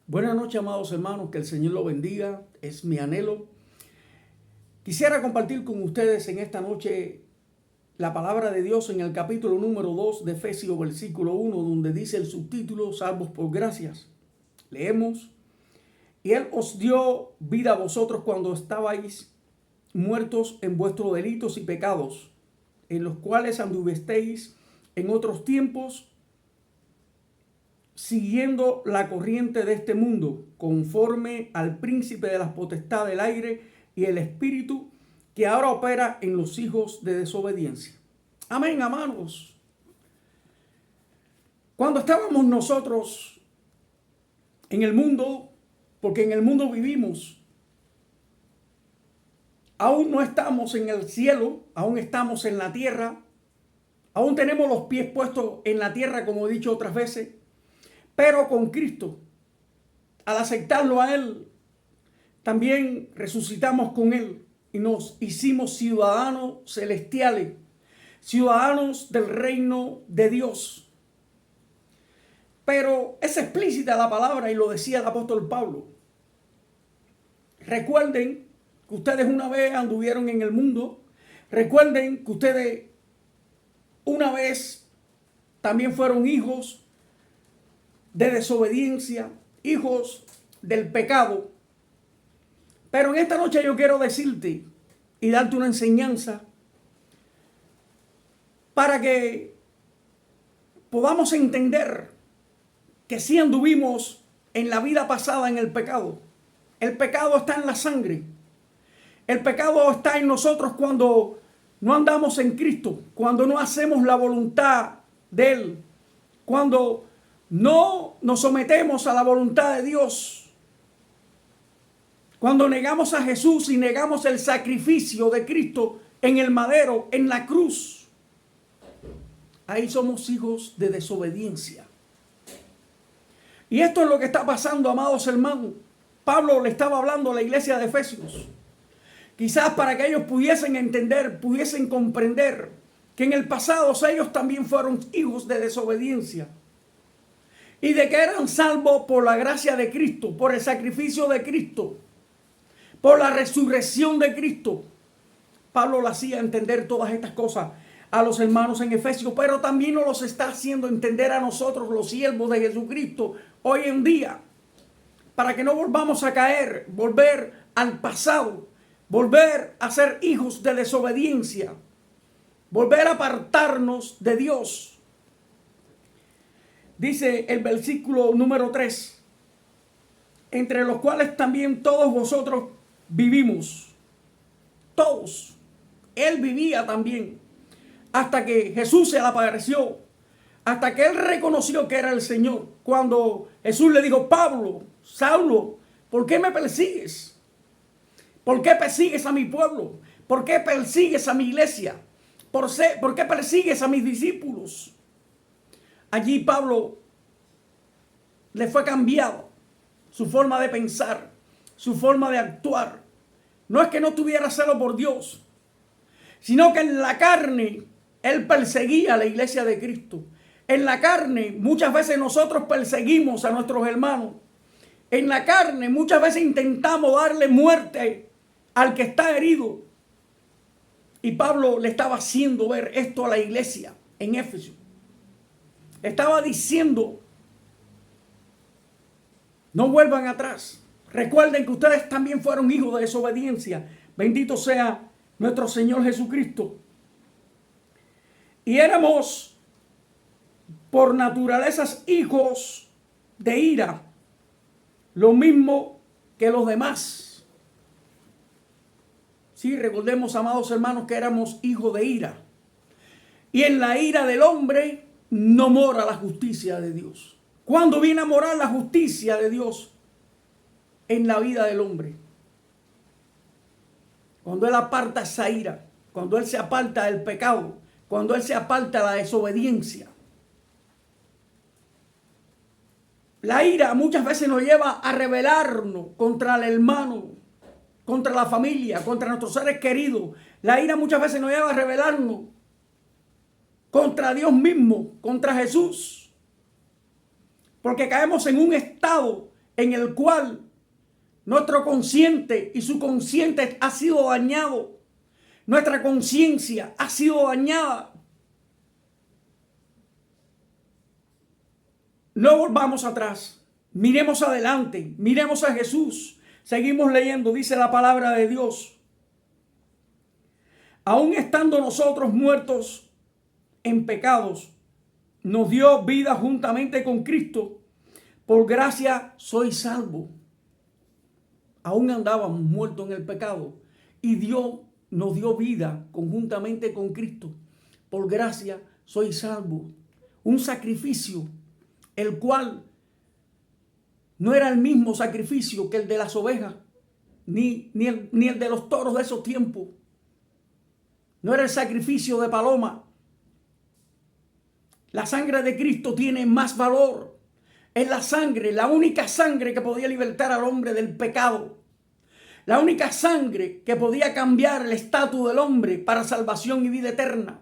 Buenas noches, amados hermanos, que el Señor lo bendiga, es mi anhelo. Quisiera compartir con ustedes en esta noche la palabra de Dios en el capítulo número 2 de Efesios, versículo 1, donde dice el subtítulo, salvos por gracias. Leemos, y Él os dio vida a vosotros cuando estabais muertos en vuestros delitos y pecados, en los cuales anduvisteis en otros tiempos, siguiendo la corriente de este mundo, conforme al príncipe de las potestades del aire y el espíritu que ahora opera en los hijos de desobediencia. Amén, amados. Cuando estábamos nosotros en el mundo, porque en el mundo vivimos, aún no estamos en el cielo, aún estamos en la tierra, aún tenemos los pies puestos en la tierra, como he dicho otras veces. Pero con Cristo, al aceptarlo a Él, también resucitamos con Él y nos hicimos ciudadanos celestiales, ciudadanos del reino de Dios. Pero es explícita la palabra y lo decía el apóstol Pablo. Recuerden que ustedes una vez anduvieron en el mundo. Recuerden que ustedes una vez también fueron hijos de desobediencia, hijos del pecado. Pero en esta noche yo quiero decirte y darte una enseñanza para que podamos entender que si anduvimos en la vida pasada en el pecado. El pecado está en la sangre. El pecado está en nosotros cuando no andamos en Cristo, cuando no hacemos la voluntad de Él, cuando no nos sometemos a la voluntad de Dios. Cuando negamos a Jesús y negamos el sacrificio de Cristo en el madero, en la cruz, ahí somos hijos de desobediencia. Y esto es lo que está pasando, amados hermanos. Pablo le estaba hablando a la iglesia de Efesios. Quizás para que ellos pudiesen entender, pudiesen comprender que en el pasado ellos también fueron hijos de desobediencia. Y de que eran salvos por la gracia de Cristo, por el sacrificio de Cristo, por la resurrección de Cristo. Pablo le hacía entender todas estas cosas a los hermanos en Efesios, pero también nos los está haciendo entender a nosotros, los siervos de Jesucristo, hoy en día, para que no volvamos a caer, volver al pasado, volver a ser hijos de desobediencia, volver a apartarnos de Dios. Dice el versículo número 3, entre los cuales también todos vosotros vivimos. Todos. Él vivía también. Hasta que Jesús se le apareció. Hasta que él reconoció que era el Señor. Cuando Jesús le dijo, Pablo, Saulo, ¿por qué me persigues? ¿Por qué persigues a mi pueblo? ¿Por qué persigues a mi iglesia? ¿Por qué persigues a mis discípulos? Allí Pablo le fue cambiado su forma de pensar, su forma de actuar. No es que no tuviera celo por Dios, sino que en la carne él perseguía a la iglesia de Cristo. En la carne muchas veces nosotros perseguimos a nuestros hermanos. En la carne muchas veces intentamos darle muerte al que está herido. Y Pablo le estaba haciendo ver esto a la iglesia en Éfeso. Estaba diciendo, no vuelvan atrás. Recuerden que ustedes también fueron hijos de desobediencia. Bendito sea nuestro Señor Jesucristo. Y éramos por naturaleza hijos de ira. Lo mismo que los demás. Sí, recordemos, amados hermanos, que éramos hijos de ira. Y en la ira del hombre no mora la justicia de Dios. ¿Cuándo viene a morar la justicia de Dios en la vida del hombre? Cuando Él aparta esa ira, cuando Él se aparta del pecado, cuando Él se aparta de la desobediencia. La ira muchas veces nos lleva a rebelarnos contra el hermano, contra la familia, contra nuestros seres queridos. La ira muchas veces nos lleva a rebelarnos contra Dios mismo, contra Jesús. Porque caemos en un estado en el cual nuestro consciente y su consciente ha sido dañado. Nuestra conciencia ha sido dañada. No volvamos atrás. Miremos adelante. Miremos a Jesús. Seguimos leyendo. Dice la palabra de Dios. Aún estando nosotros muertos en pecados, nos dio vida juntamente con Cristo. Por gracia soy salvo. Aún andábamos muertos en el pecado y Dios nos dio vida conjuntamente con Cristo. Por gracia soy salvo. Un sacrificio, el cual no era el mismo sacrificio que el de las ovejas, ni el de los toros de esos tiempos. No era el sacrificio de paloma. La sangre de Cristo tiene más valor. Es la sangre, la única sangre que podía libertar al hombre del pecado. La única sangre que podía cambiar el estatus del hombre para salvación y vida eterna.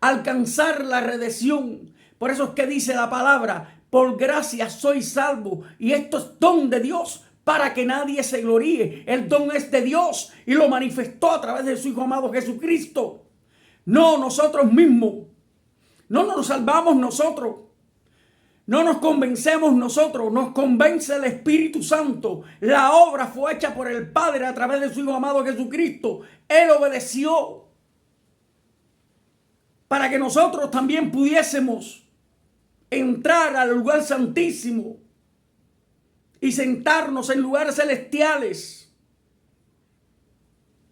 Alcanzar la redención. Por eso es que dice la palabra, por gracia soy salvo. Y esto es don de Dios para que nadie se gloríe. El don es de Dios y lo manifestó a través de su Hijo amado Jesucristo. No nosotros mismos. No nos salvamos nosotros. No nos convencemos nosotros, nos convence el Espíritu Santo. La obra fue hecha por el Padre a través de su Hijo amado Jesucristo. Él obedeció para que nosotros también pudiésemos entrar al lugar santísimo y sentarnos en lugares celestiales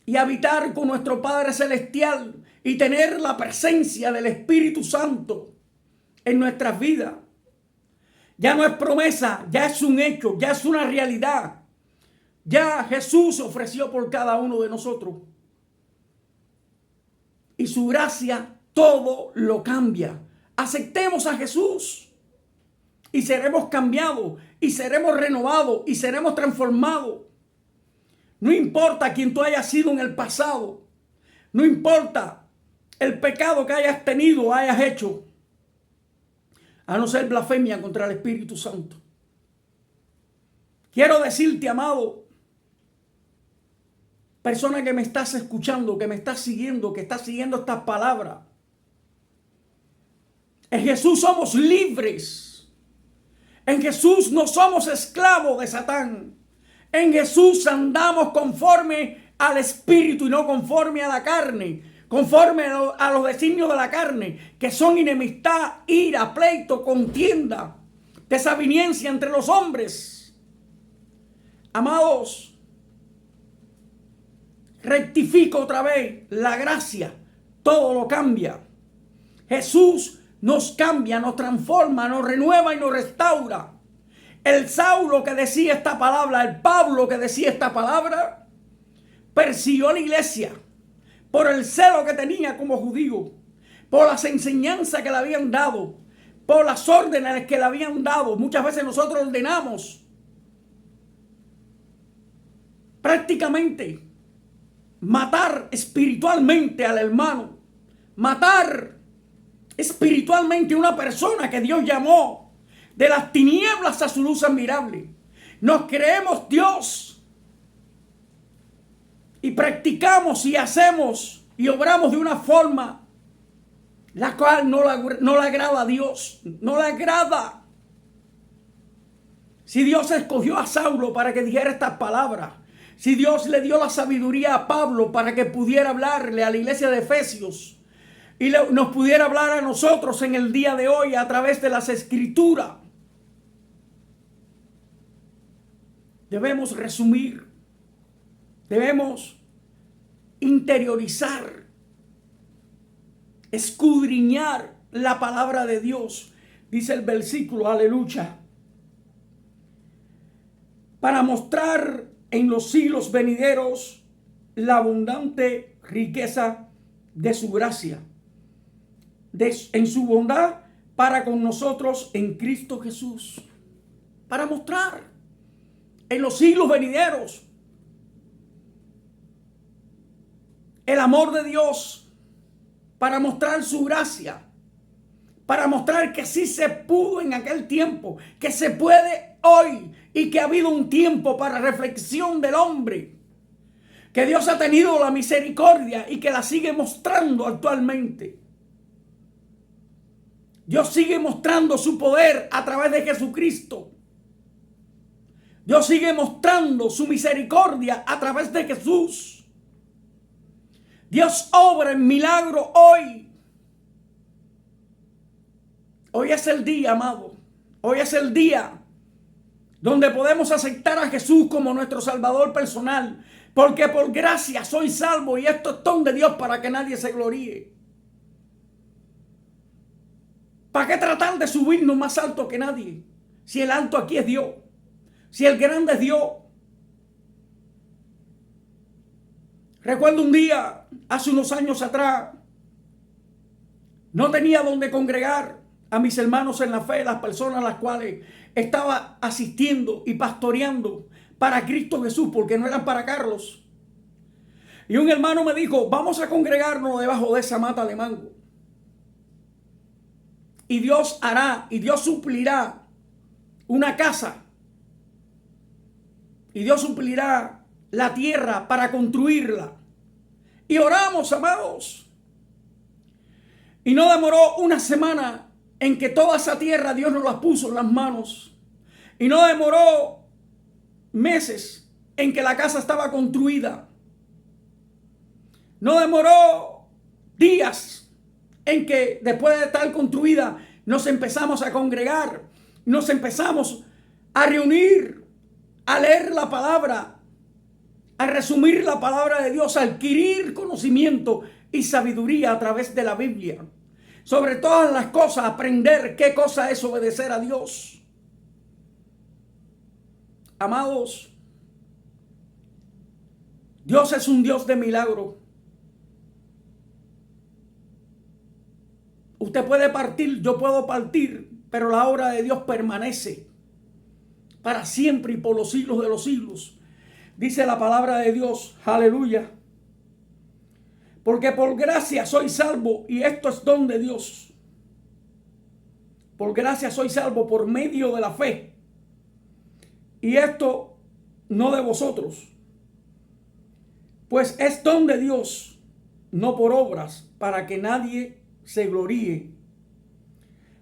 y habitar con nuestro Padre Celestial y tener la presencia del Espíritu Santo en nuestras vidas. Ya no es promesa, ya es un hecho, ya es una realidad. Ya Jesús se ofreció por cada uno de nosotros. Y su gracia todo lo cambia. Aceptemos a Jesús y seremos cambiados y seremos renovados y seremos transformados. No importa quién tú hayas sido en el pasado. No importa el pecado que hayas tenido o hayas hecho. A no ser blasfemia contra el Espíritu Santo. Quiero decirte, amado, persona que me estás escuchando, que me estás siguiendo, que estás siguiendo estas palabras. En Jesús somos libres. En Jesús no somos esclavos de Satán. En Jesús andamos conforme al Espíritu y no conforme a la carne. Conforme a los designios de la carne, que son enemistad, ira, pleito, contienda, desaveniencia entre los hombres. Amados, rectifico otra vez, la gracia todo lo cambia. Jesús nos cambia, nos transforma, nos renueva y nos restaura. El Saulo que decía esta palabra, el Pablo que decía esta palabra, persiguió a la iglesia. Por el celo que tenía como judío, por las enseñanzas que le habían dado, por las órdenes que le habían dado. Muchas veces nosotros ordenamos prácticamente matar espiritualmente al hermano, matar espiritualmente a una persona que Dios llamó de las tinieblas a su luz admirable. Nos creemos Dios. Y practicamos y hacemos y obramos de una forma la cual no le agrada a Dios. No le agrada. Si Dios escogió a Saulo para que dijera estas palabras. Si Dios le dio la sabiduría a Pablo para que pudiera hablarle a la iglesia de Efesios. Y nos pudiera hablar a nosotros en el día de hoy a través de las Escrituras. Debemos resumir. Debemos interiorizar, escudriñar la palabra de Dios. Dice el versículo, aleluya. Para mostrar en los siglos venideros la abundante riqueza de su gracia, en su bondad para con nosotros en Cristo Jesús. Para mostrar en los siglos venideros el amor de Dios, para mostrar su gracia, para mostrar que sí se pudo en aquel tiempo, que se puede hoy y que ha habido un tiempo para reflexión del hombre, que Dios ha tenido la misericordia y que la sigue mostrando actualmente. Dios sigue mostrando su poder a través de Jesucristo. Dios sigue mostrando su misericordia a través de Jesús. Dios obra en milagro hoy. Hoy es el día, amado. Hoy es el día donde podemos aceptar a Jesús como nuestro Salvador personal. Porque por gracia soy salvo y esto es don de Dios para que nadie se gloríe. ¿Para qué tratar de subirnos más alto que nadie? Si el alto aquí es Dios. Si el grande es Dios. Recuerdo un día, hace unos años atrás, no tenía donde congregar a mis hermanos en la fe, las personas a las cuales estaba asistiendo y pastoreando para Cristo Jesús, porque no eran para Carlos. Y un hermano me dijo, vamos a congregarnos debajo de esa mata de mango. Y Dios hará, y Dios suplirá una casa. Y Dios suplirá la tierra para construirla. Y oramos, amados. Y no demoró una semana en que toda esa tierra Dios nos la puso en las manos. Y no demoró meses en que la casa estaba construida. No demoró días en que después de estar construida nos empezamos a congregar, nos empezamos a reunir, a leer la palabra, a resumir la palabra de Dios, a adquirir conocimiento y sabiduría a través de la Biblia. Sobre todas las cosas, aprender qué cosa es obedecer a Dios. Amados, Dios es un Dios de milagro. Usted puede partir, yo puedo partir, pero la obra de Dios permanece para siempre y por los siglos de los siglos. Dice la palabra de Dios, aleluya. Porque por gracia soy salvo y esto es don de Dios. Por gracia soy salvo por medio de la fe. Y esto no de vosotros. Pues es don de Dios, no por obras, para que nadie se gloríe.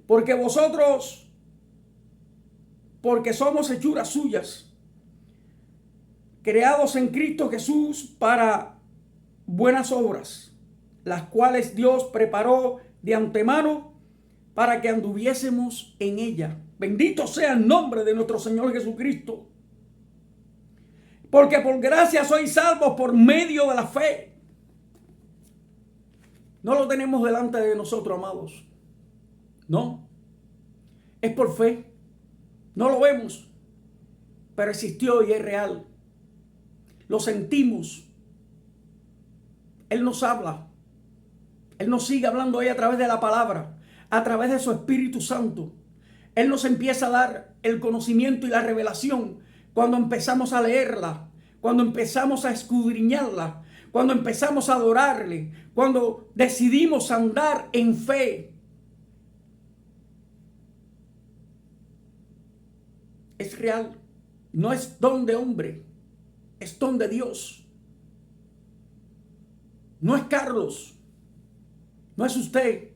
Porque vosotros, porque somos hechuras suyas, creados en Cristo Jesús para buenas obras, las cuales Dios preparó de antemano para que anduviésemos en ella. Bendito sea el nombre de nuestro Señor Jesucristo. Porque por gracia sois salvos por medio de la fe. No lo tenemos delante de nosotros, amados. No. Es por fe. No lo vemos. Pero existió y es real. Lo sentimos. Él nos habla. Él nos sigue hablando ahí a través de la palabra. A través de su Espíritu Santo. Él nos empieza a dar el conocimiento y la revelación cuando empezamos a leerla. Cuando empezamos a escudriñarla. Cuando empezamos a adorarle, cuando decidimos andar en fe. Es real, no es don de hombre, es don de Dios. No es Carlos, no es usted.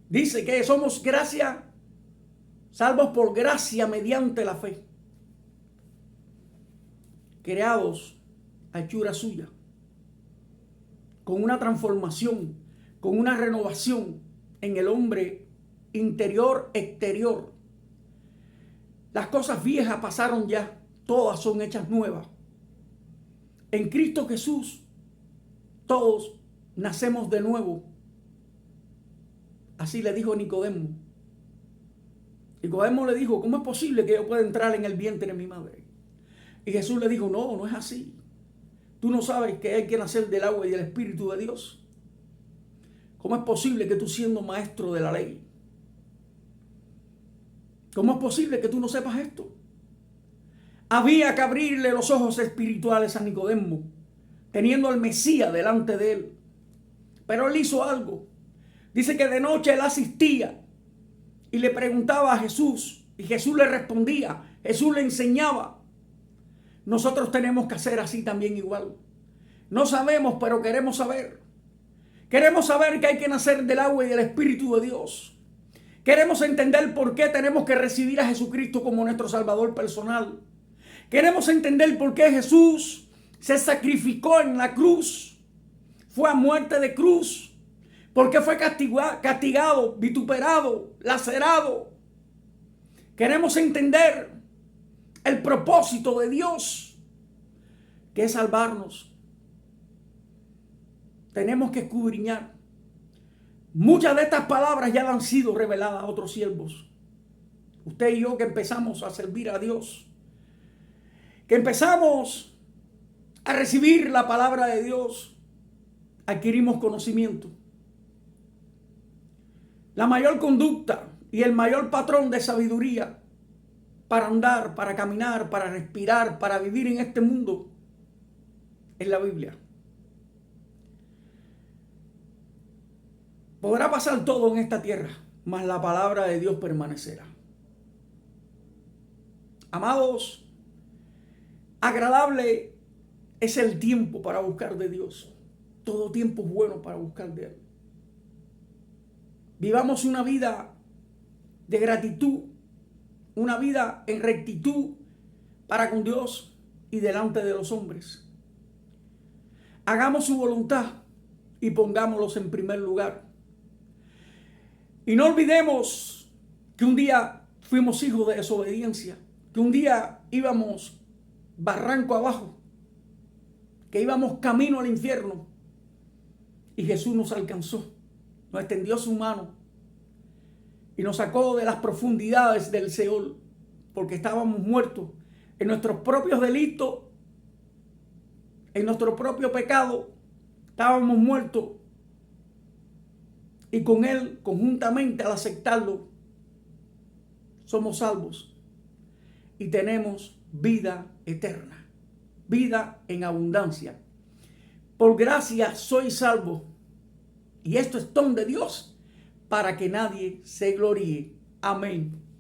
Dice que somos gracia, salvos por gracia mediante la fe. Creados a hechura suya. Con una transformación, con una renovación en el hombre interior, exterior. Las cosas viejas pasaron ya, todas son hechas nuevas. En Cristo Jesús, todos nacemos de nuevo. Así le dijo Nicodemo. Nicodemo le dijo, ¿cómo es posible que yo pueda entrar en el vientre de mi madre? Y Jesús le dijo, no, no es así. ¿Tú no sabes que hay que nacer del agua y del Espíritu de Dios? ¿Cómo es posible que tú siendo maestro de la ley? ¿Cómo es posible que tú no sepas esto? Había que abrirle los ojos espirituales a Nicodemo, teniendo al Mesías delante de él. Pero él hizo algo. Dice que de noche él asistía y le preguntaba a Jesús, y Jesús le respondía, Jesús le enseñaba. Nosotros tenemos que hacer así también igual. No sabemos, pero queremos saber. Queremos saber que hay que nacer del agua y del Espíritu de Dios. Queremos entender por qué tenemos que recibir a Jesucristo como nuestro Salvador personal. Queremos entender por qué Jesús se sacrificó en la cruz. Fue a muerte de cruz. Por qué fue castigado, vituperado, lacerado. Queremos entender el propósito de Dios, que es salvarnos. Tenemos que escudriñar. Muchas de estas palabras ya han sido reveladas a otros siervos. Usted y yo que empezamos a servir a Dios, que empezamos a recibir la palabra de Dios, adquirimos conocimiento. La mayor conducta y el mayor patrón de sabiduría para andar, para caminar, para respirar, para vivir en este mundo es la Biblia. Podrá pasar todo en esta tierra, mas la palabra de Dios permanecerá. Amados, agradable es el tiempo para buscar de Dios. Todo tiempo es bueno para buscar de Él. Vivamos una vida de gratitud, una vida en rectitud para con Dios y delante de los hombres. Hagamos su voluntad y pongámoslos en primer lugar. Y no olvidemos que un día fuimos hijos de desobediencia, que un día íbamos barranco abajo, que íbamos camino al infierno y Jesús nos alcanzó, nos extendió su mano y nos sacó de las profundidades del Seol, porque estábamos muertos en nuestros propios delitos, en nuestro propio pecado, estábamos muertos. Y con Él, conjuntamente, al aceptarlo, somos salvos y tenemos vida eterna, vida en abundancia. Por gracia soy salvo, y esto es don de Dios, para que nadie se gloríe. Amén